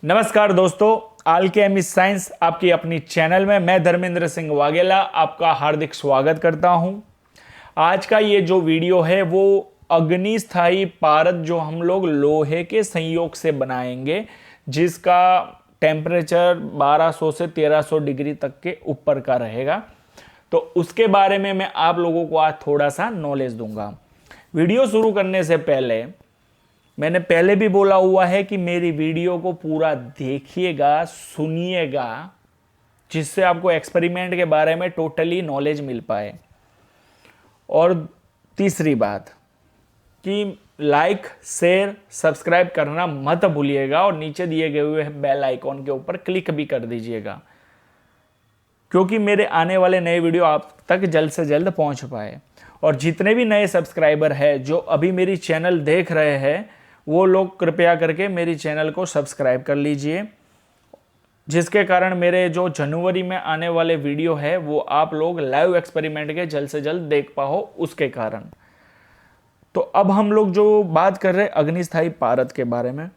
नमस्कार दोस्तों, Alchemy science आपकी अपनी चैनल में मैं धर्मेंद्र सिंह वाघेला आपका हार्दिक स्वागत करता हूं। आज का ये जो वीडियो है वो अग्निस्थायी पारद जो हम लोग लोहे के संयोग से बनाएंगे, जिसका टेम्परेचर 1200 से 1300 डिग्री तक के ऊपर का रहेगा। तो उसके बारे में मैं आप लोगों को आज थोड़ा सा नॉलेज दूंगा। वीडियो शुरू करने से पहले मैंने पहले भी बोला हुआ है कि मेरी वीडियो को पूरा देखिएगा, सुनिएगा, जिससे आपको एक्सपेरिमेंट के बारे में टोटली नॉलेज मिल पाए। और तीसरी बात कि लाइक, शेयर, सब्सक्राइब करना मत भूलिएगा और नीचे दिए गए हुए बेल आइकॉन के ऊपर क्लिक भी कर दीजिएगा, क्योंकि मेरे आने वाले नए वीडियो आप तक जल्द से जल्द पहुंच पाए। और जितने भी नए सब्सक्राइबर हैं जो अभी मेरी चैनल देख रहे हैं, वो लोग कृपया करके मेरी चैनल को सब्सक्राइब कर लीजिए, जिसके कारण मेरे जो जनवरी में आने वाले वीडियो है वो आप लोग लाइव एक्सपेरिमेंट के जल्द से जल्द देख पाओ उसके कारण। तो अब हम लोग जो बात कर रहे हैं अग्निस्थायी पारद के बारे में।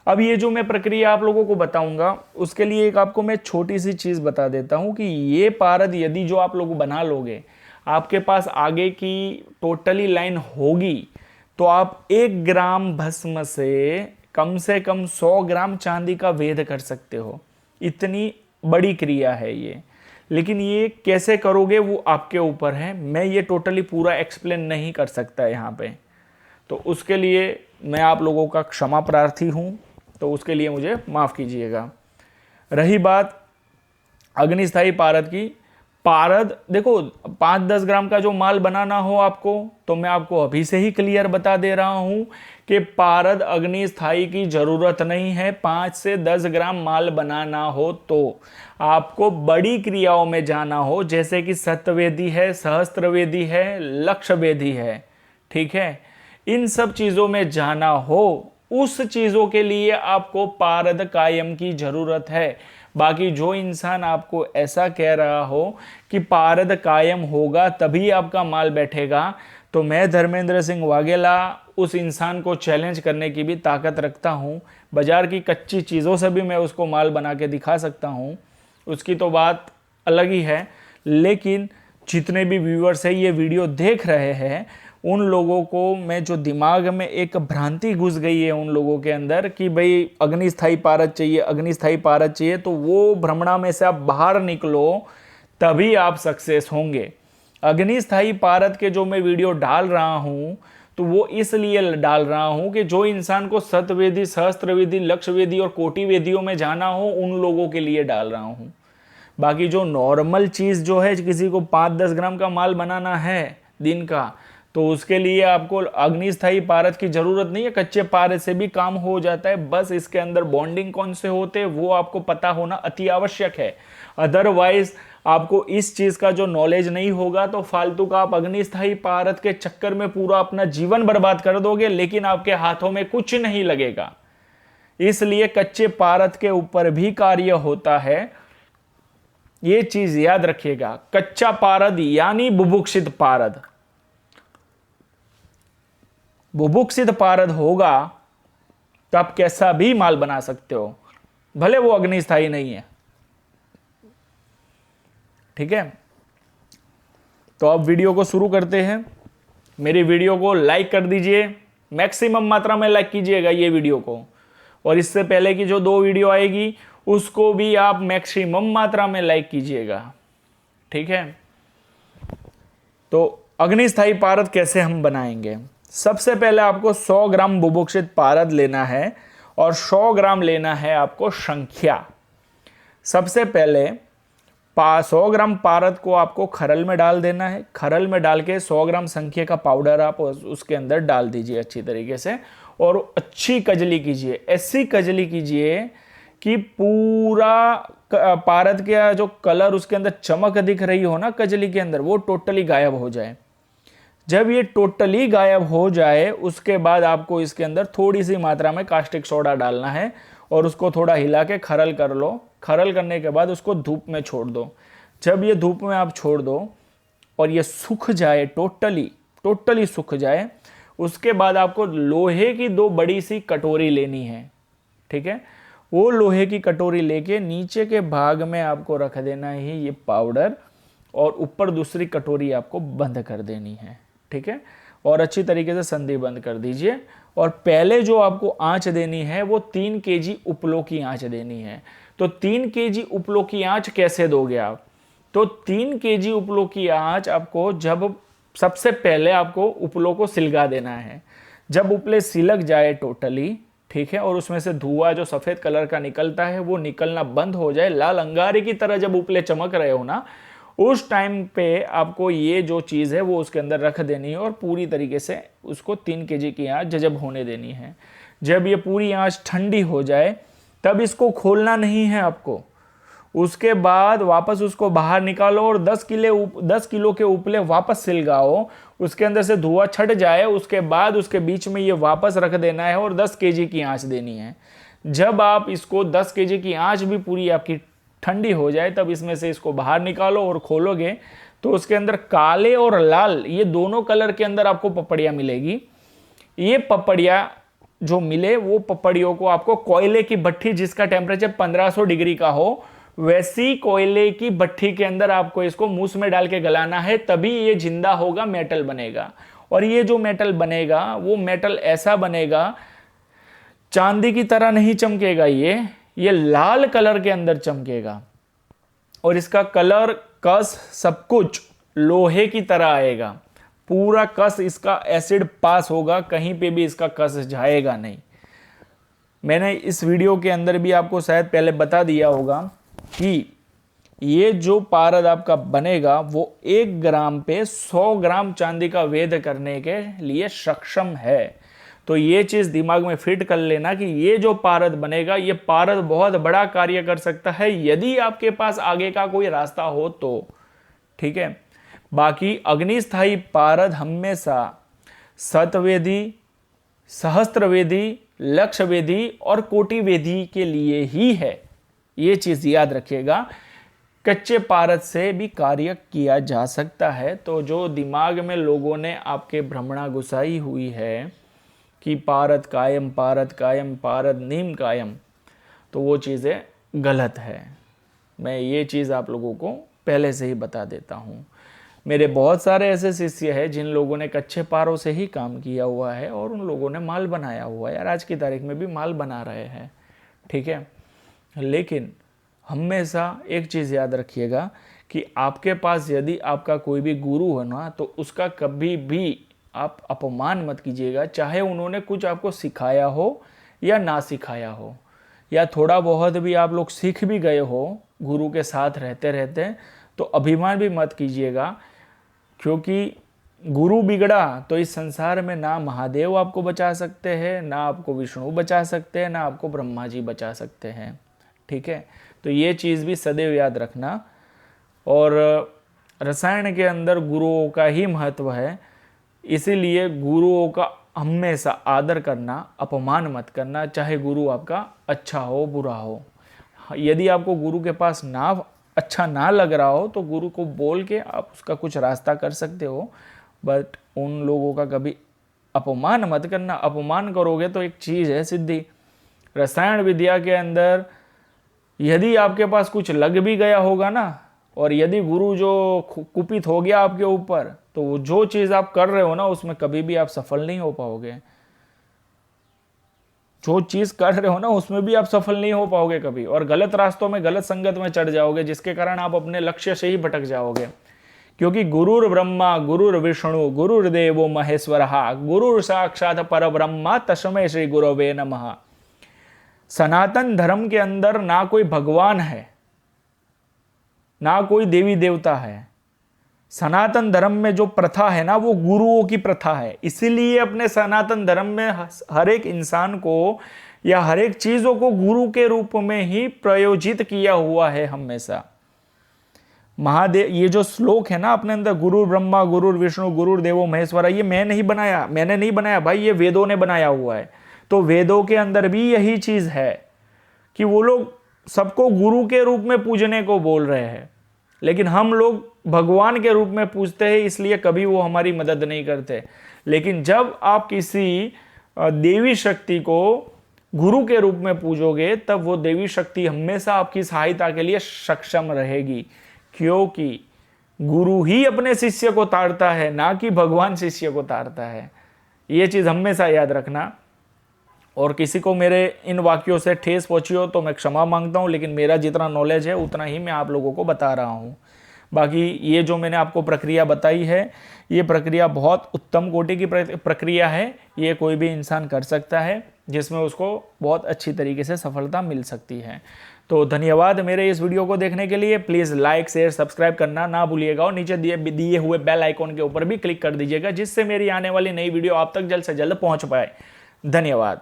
अब ये जो मैं प्रक्रिया आप लोगों को बताऊंगा, उसके लिए एक आपको मैं छोटी सी चीज़ बता देता हूं कि ये पारद यदि जो आप लोग बना लोगे, आपके पास आगे की टोटली लाइन होगी, तो आप 1 ग्राम भस्म से कम 100 ग्राम चांदी का वेध कर सकते हो। इतनी बड़ी क्रिया है ये। लेकिन ये कैसे करोगे वो आपके ऊपर है, मैं ये टोटली पूरा एक्सप्लेन नहीं कर सकता यहाँ पे। तो उसके लिए मैं आप लोगों का क्षमा प्रार्थी हूँ, तो उसके लिए मुझे माफ़ कीजिएगा। रही बात अग्निस्थायी पारद की, पारद देखो 5-10 ग्राम का जो माल बनाना हो आपको, तो मैं आपको अभी से ही क्लियर बता दे रहा हूं कि पारद अग्निस्थायी की जरूरत नहीं है। 5 से 10 ग्राम माल बनाना हो तो आपको बड़ी क्रियाओं में जाना हो, जैसे कि सत्यवेदी है, सहस्त्रवेदी है, लक्षवेदी है, ठीक है। इन सब चीज़ों में जाना हो, उस चीज़ों के लिए आपको पारद कायम की जरूरत है। बाकी जो इंसान आपको ऐसा कह रहा हो कि पारद कायम होगा तभी आपका माल बैठेगा, तो मैं धर्मेंद्र सिंह वाघेला उस इंसान को चैलेंज करने की भी ताकत रखता हूँ। बाजार की कच्ची चीज़ों से भी मैं उसको माल बना के दिखा सकता हूँ, उसकी तो बात अलग ही है। लेकिन जितने भी व्यूअर्स हैं ये वीडियो देख रहे हैं, उन लोगों को मैं जो दिमाग में एक भ्रांति घुस गई है उन लोगों के अंदर कि भाई अग्निस्थायी पारद चाहिए, अग्निस्थायी पारद चाहिए, तो वो भ्रमणा में से आप बाहर निकलो, तभी आप सक्सेस होंगे। अग्निस्थायी पारद के जो मैं वीडियो डाल रहा हूँ, तो वो इसलिए डाल रहा हूँ कि जो इंसान को सतवेदी, सहस्त्रवेदी, लक्षवेदी और कोटि वेदियों में जाना हो, उन लोगों के लिए डाल रहा हूँ। बाकी जो नॉर्मल चीज़ जो है, किसी को 5-10 ग्राम का माल बनाना है दिन का, तो उसके लिए आपको अग्निस्थायी पारद की जरूरत नहीं है। कच्चे पारद से भी काम हो जाता है। बस इसके अंदर बॉन्डिंग कौन से होते हैं वो आपको पता होना अति आवश्यक है। अदरवाइज आपको इस चीज का जो नॉलेज नहीं होगा, तो फालतू का आप अग्निस्थायी पारद के चक्कर में पूरा अपना जीवन बर्बाद कर दोगे, लेकिन आपके हाथों में कुछ नहीं लगेगा। इसलिए कच्चे पारद के ऊपर भी कार्य होता है, ये चीज याद रखिएगा। कच्चा पारद यानी बुभुक्षित पारद। बुभुक्षित पारद होगा तो आप कैसा भी माल बना सकते हो, भले वो अग्निस्थायी नहीं है, ठीक है। तो अब वीडियो को शुरू करते हैं। मेरी वीडियो को लाइक कर दीजिए, मैक्सिमम मात्रा में लाइक कीजिएगा ये वीडियो को। और इससे पहले की जो 2 वीडियो आएगी उसको भी आप मैक्सिमम मात्रा में लाइक कीजिएगा, ठीक है। तो अग्निस्थायी पारद कैसे हम बनाएंगे? सबसे पहले आपको 100 ग्राम बुभुक्षित पारद लेना है और 100 ग्राम लेना है आपको शंखिया। सबसे पहले 100 ग्राम पारद को आपको खरल में डाल देना है। खरल में डाल के 100 ग्राम शंखिया का पाउडर आप उसके अंदर डाल दीजिए अच्छी तरीके से, और अच्छी कजली कीजिए। ऐसी कजली कीजिए कि पूरा पारद का जो कलर उसके अंदर चमक दिख रही हो ना कजली के अंदर, वो टोटली गायब हो जाए। जब ये टोटली गायब हो जाए, उसके बाद आपको इसके अंदर थोड़ी सी मात्रा में कास्टिक सोडा डालना है और उसको थोड़ा हिला के खरल कर लो। खरल करने के बाद उसको धूप में छोड़ दो। जब ये धूप में आप छोड़ दो और ये सूख जाए, टोटली सूख जाए, उसके बाद आपको लोहे की 2 बड़ी सी कटोरी लेनी है, ठीक है। वो लोहे की कटोरी लेके नीचे के भाग में आपको रख देना है ये पाउडर, और ऊपर दूसरी कटोरी आपको बंद कर देनी है। ठीक है, और अच्छी तरीके से संधि बंद कर दीजिए। और पहले जो आपको आंच देनी है वो 3 केजी उपलों की आंच देनी है। तो 3 केजी उपलों की आंच कैसे दोगे आप? तो 3 केजी उपलों की आंच आपको, जब सबसे पहले आपको उपलों को सिलगा देना है। जब उपले सिलक जाए टोटली, ठीक है, और उसमें से धुआं जो सफेद कलर का निकलता है वो निकलना बंद हो जाए, लाल अंगारे की तरह जब उपले चमक रहे हो ना, उस टाइम पे आपको ये जो चीज़ है वो उसके अंदर रख देनी है और पूरी तरीके से उसको 3 केजी की आंच जब होने देनी है। जब ये पूरी आंच ठंडी हो जाए तब इसको खोलना नहीं है आपको। उसके बाद वापस उसको बाहर निकालो और 10 किलो के उपले वापस सिलगाओ, उसके अंदर से धुआं छट जाए, उसके बाद उसके बीच में ये वापस रख देना है और 10 केजी की आंच देनी है। जब आप इसको 10 केजी की आंच भी पूरी आपकी ठंडी हो जाए तब इसमें से इसको बाहर निकालो और खोलोगे तो उसके अंदर काले और लाल ये दोनों कलर के अंदर आपको पपड़ियाँ मिलेगी। ये पपड़ियाँ जो मिले वो पपड़ियों को आपको कोयले की भट्ठी जिसका टेम्परेचर 1500 डिग्री का हो, वैसी कोयले की भट्ठी के अंदर आपको इसको मूस में डाल के गलाना है, तभी ये जिंदा होगा, मेटल बनेगा। और ये जो मेटल बनेगा वो मेटल ऐसा बनेगा, चांदी की तरह नहीं चमकेगा, ये लाल कलर के अंदर चमकेगा और इसका कलर, कस, सब कुछ लोहे की तरह आएगा। पूरा कस इसका एसिड पास होगा, कहीं पे भी इसका कस जाएगा नहीं। मैंने इस वीडियो के अंदर भी आपको शायद पहले बता दिया होगा कि ये जो पारद आपका बनेगा वो 1 ग्राम पे 100 ग्राम चांदी का वेध करने के लिए सक्षम है। तो ये चीज़ दिमाग में फिट कर लेना कि ये जो पारद बनेगा, ये पारद बहुत बड़ा कार्य कर सकता है यदि आपके पास आगे का कोई रास्ता हो तो। ठीक है, बाकी अग्निस्थायी पारद हमेशा शतवेदी, सहस्त्रवेदी, लक्षवेदी और कोटिवेदी के लिए ही है। ये चीज़ याद रखिएगा। कच्चे पारद से भी कार्य किया जा सकता है। तो जो दिमाग में लोगों ने आपके भ्रमणा घुसाई हुई है कि पारद कायम, पारद कायम, पारद नीम कायम, तो वो चीज़ें गलत है। मैं ये चीज़ आप लोगों को पहले से ही बता देता हूँ। मेरे बहुत सारे ऐसे शिष्य हैं जिन लोगों ने कच्चे पारों से ही काम किया हुआ है और उन लोगों ने माल बनाया हुआ है, यार आज की तारीख में भी माल बना रहे हैं। ठीक है, लेकिन हमेशा एक चीज़ याद रखिएगा कि आपके पास यदि आपका कोई भी गुरु हो ना, तो उसका कभी भी आप अपमान मत कीजिएगा, चाहे उन्होंने कुछ आपको सिखाया हो या ना सिखाया हो, या थोड़ा बहुत भी आप लोग सीख भी गए हो गुरु के साथ रहते रहते, तो अभिमान भी मत कीजिएगा। क्योंकि गुरु बिगड़ा तो इस संसार में ना महादेव आपको बचा सकते हैं, ना आपको विष्णु बचा सकते हैं, ना आपको ब्रह्मा जी बचा सकते हैं। ठीक है, तो ये चीज़ भी सदैव याद रखना। और रसायन के अंदर गुरुओं का ही महत्व है, इसीलिए गुरुओं का हमेशा आदर करना, अपमान मत करना, चाहे गुरु आपका अच्छा हो बुरा हो। यदि आपको गुरु के पास अच्छा ना लग रहा हो तो गुरु को बोल के आप उसका कुछ रास्ता कर सकते हो, बट उन लोगों का कभी अपमान मत करना। अपमान करोगे तो एक चीज़ है सिद्धि, रसायन विद्या के अंदर यदि आपके पास कुछ लग भी गया होगा ना, और यदि गुरु जो कुपित हो गया आपके ऊपर, तो वो जो चीज़ आप कर रहे हो ना उसमें कभी भी आप सफल नहीं हो पाओगे। जो चीज़ कर रहे हो ना उसमें भी आप सफल नहीं हो पाओगे कभी, और गलत रास्तों में, गलत संगत में चढ़ जाओगे, जिसके कारण आप अपने लक्ष्य से ही भटक जाओगे। क्योंकि गुरुर ब्रह्मा गुरुर विष्णु गुरुर्देवो महेश्वरः गुरुर साक्षात परब्रह्मा तस्मै श्री गुरवे नमः। सनातन धर्म के अंदर ना कोई भगवान है, ना कोई देवी देवता है। सनातन धर्म में जो प्रथा है ना वो गुरुओं की प्रथा है। इसीलिए अपने सनातन धर्म में हर एक इंसान को या हर एक चीजों को गुरु के रूप में ही प्रयोजित किया हुआ है हमेशा। महादेव, ये जो श्लोक है ना अपने अंदर, गुरु ब्रह्मा गुरु विष्णु गुरु देवो महेश्वरा, ये मैंने नहीं बनाया भाई, ये वेदों ने बनाया हुआ है। तो वेदों के अंदर भी यही चीज है कि वो लोग सबको गुरु के रूप में पूजने को बोल रहे हैं, लेकिन हम लोग भगवान के रूप में पूजते हैं, इसलिए कभी वो हमारी मदद नहीं करते। लेकिन जब आप किसी देवी शक्ति को गुरु के रूप में पूजोगे तब वो देवी शक्ति हमेशा आपकी सहायता के लिए सक्षम रहेगी, क्योंकि गुरु ही अपने शिष्य को तारता है, ना कि भगवान शिष्य को तारता है। ये चीज़ हमेशा याद रखना। और किसी को मेरे इन वाक्यों से ठेस पहुंची हो तो मैं क्षमा मांगता हूं, लेकिन मेरा जितना नॉलेज है उतना ही मैं आप लोगों को बता रहा हूं। बाकी ये जो मैंने आपको प्रक्रिया बताई है, ये प्रक्रिया बहुत उत्तम कोटि की प्रक्रिया है। ये कोई भी इंसान कर सकता है, जिसमें उसको बहुत अच्छी तरीके से सफलता मिल सकती है। तो धन्यवाद मेरे इस वीडियो को देखने के लिए। प्लीज़ लाइक शेयर सब्सक्राइब करना ना भूलिएगा, और नीचे दिए हुए बेल आइकॉन के ऊपर भी क्लिक कर दीजिएगा, जिससे मेरी आने वाली नई वीडियो आप तक जल्द से जल्द पहुंच पाए। धन्यवाद।